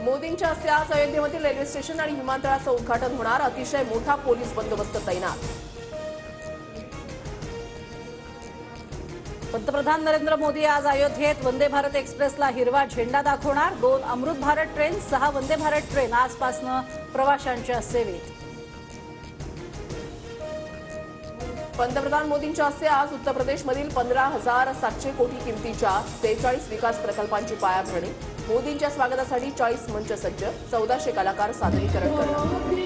मोदींच्या हस्ते आज अयोध्येमधील रेल्वे स्टेशन आणि विमानतळाचं उद्घाटन होणार. अतिशय मोठा पोलीस बंदोबस्त तैनात. पंतप्रधान नरेंद्र मोदी आज अयोध्येत वंदे भारत एक्सप्रेसला हिरवा झेंडा दाखवणार. 2 अमृत भारत ट्रेन, 6 वंदे भारत ट्रेन आजपासून प्रवाशांच्या सेवेत. पंतप्रधान मोदींच्या हस्ते आज उत्तर प्रदेशमधील 15,700 कोटी किमतीच्या 46 विकास प्रकल्पांची पायाभरणी. मोदींच्या स्वागतासाठी 40 मंच सज्ज, 1400 कलाकार सादरीकरण करणार.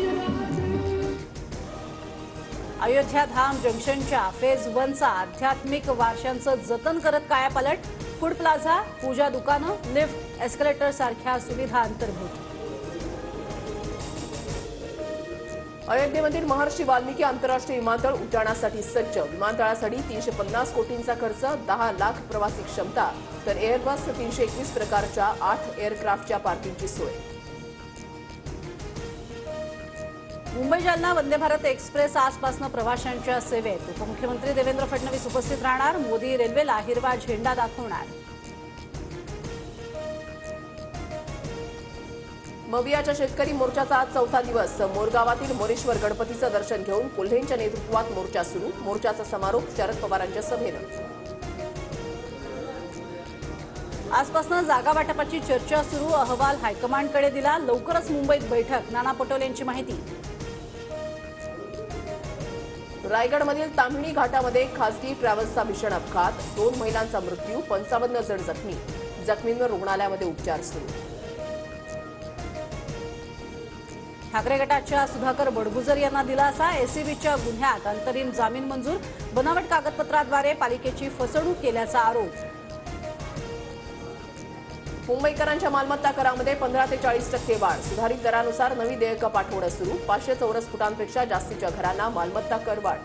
अयोध्या धाम जंक्शनच्या फेज 1चा आध्यात्मिक वारशांचं जतन करत कायापालट. फूड प्लाझा, पूजा दुकानं, लिफ्ट, एस्केलेटर सारख्या सुविधा अंतर्भूत. अयोध्येमधील महर्षी वाल्मिकी आंतरराष्ट्रीय विमानतळ उड्डाणासाठी सज्ज. विमानतळासाठी 350 कोटींचा खर्च, 10 लाख प्रवासी क्षमता, तर एअरबस 321 प्रकारच्या 8 एअरक्राफ्टच्या पार्किंगची सोय. मुंबई जालना वंदे भारत एक्सप्रेस आजपासून प्रवाशांच्या सेवेत. उपमुख्यमंत्री देवेंद्र फडणवीस उपस्थित राहणार. मोदी रेल्वेला हिरवा झेंडा दाखवणार. मवियाच्या शेतकरी मोर्चाचा आज 4था दिवस. मोरगावातील मोरेश्वर गणपतीचं दर्शन घेऊन कोल्हेंच्या नेतृत्वात मोर्चा सुरू. मोर्चाचा समारोप शरद पवारांच्या सभेनं. आजपासून जागा वाटपाची चर्चा सुरू. अहवाल हायकमांडकडे दिला. लवकरच मुंबईत बैठक. नाना पटोले यांची माहिती. रायगडमधील ताम्हिणी घाटामध्ये खासगी ट्रॅव्हल्सचा भीषण अपघात. 2 महिलांचा मृत्यू, 55 जण जखमी. जखमींवर रुग्णालयामध्ये उपचार सुरू. ठाकरे गटाच्या सुधाकर बडगुजर यांना दिलासा. एसीबीच्या गुन्ह्यात अंतरिम जामीन मंजूर. बनावट कागदपत्राद्वारे पालिकेची फसवणूक केल्याचा आरोप. मुंबईकरांच्या मालमत्ता करामध्ये 15 ते 40% वाढ. सुधारित दरानुसार नवी देयकं पाठवणं सुरू. 500 चौरस फुटांपेक्षा जास्तीच्या घरांना मालमत्ता कर वाढ.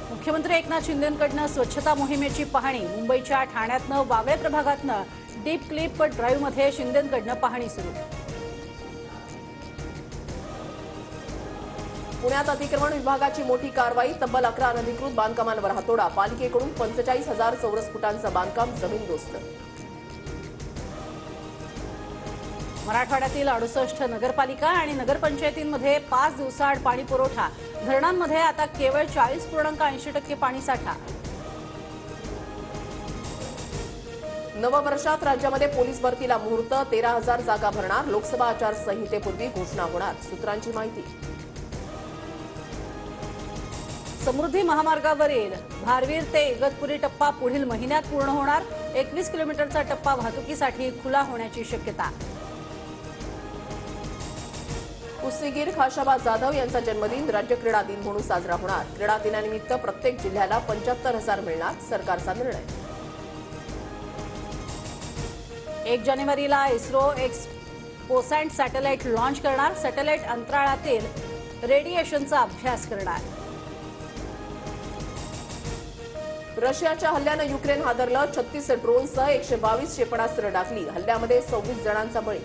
मुख्यमंत्री एकनाथ शिंदेंकडनं स्वच्छता मोहिमेची पाहणी. मुंबईच्या ठाण्यातनं वागळे प्रभागातनं डीप क्लिप ड्राईव्हमध्ये शिंदेंकडनं पाहणी सुरू. पुण्यात अतिक्रमण विभागाची मोठी कारवाई. तब्बल 11 अनधिकृत बांधकामांवर हातोडा. पालिकेकडून 45,000 चौरस फुटांचं बांधकाम जमीनदोस्त. मराठवाड्यातील 68 नगरपालिका आणि नगरपंचायतींमध्ये 5 दिवसाआड पाणी पुरवठा. धरणांमध्ये आता केवळ 40.80% पाणीसाठा. नववर्षात राज्यामध्ये पोलीस भरतीला मुहूर्त. 13,000 जागा भरणार. लोकसभा आचारसंहितेपूर्वी घोषणा होणार. सूत्रांची माहिती. समृद्धी महामार्गावरील भारवीर ते इगतपुरी टप्पा पुढील महिन्यात पूर्ण होणार. 21 किलोमीटरचा टप्पा वाहतुकीसाठी खुला होण्याची शक्यता. कुस्तीगीर खाशाबा जाधव यांचा जन्मदिन राज्य क्रीडा दिन म्हणून साजरा होणार. क्रीडा दिनानिमित्त प्रत्येक जिल्ह्याला 75,000 मिळणार. सरकारचा निर्णय. 1 जानेवारीला इस्रो एक्सपोसॅट सॅटेलाइट लॉन्च करणार. सॅटेलाइट अंतराळातील रेडिएशनचा अभ्यास करणार. रशियाच्या हल्ल्यानं युक्रेन हादरलं. 36 ड्रोनसह 122 क्षेपणास्त्र डागली. हल्ल्यामध्ये 26 जणांचा बळी.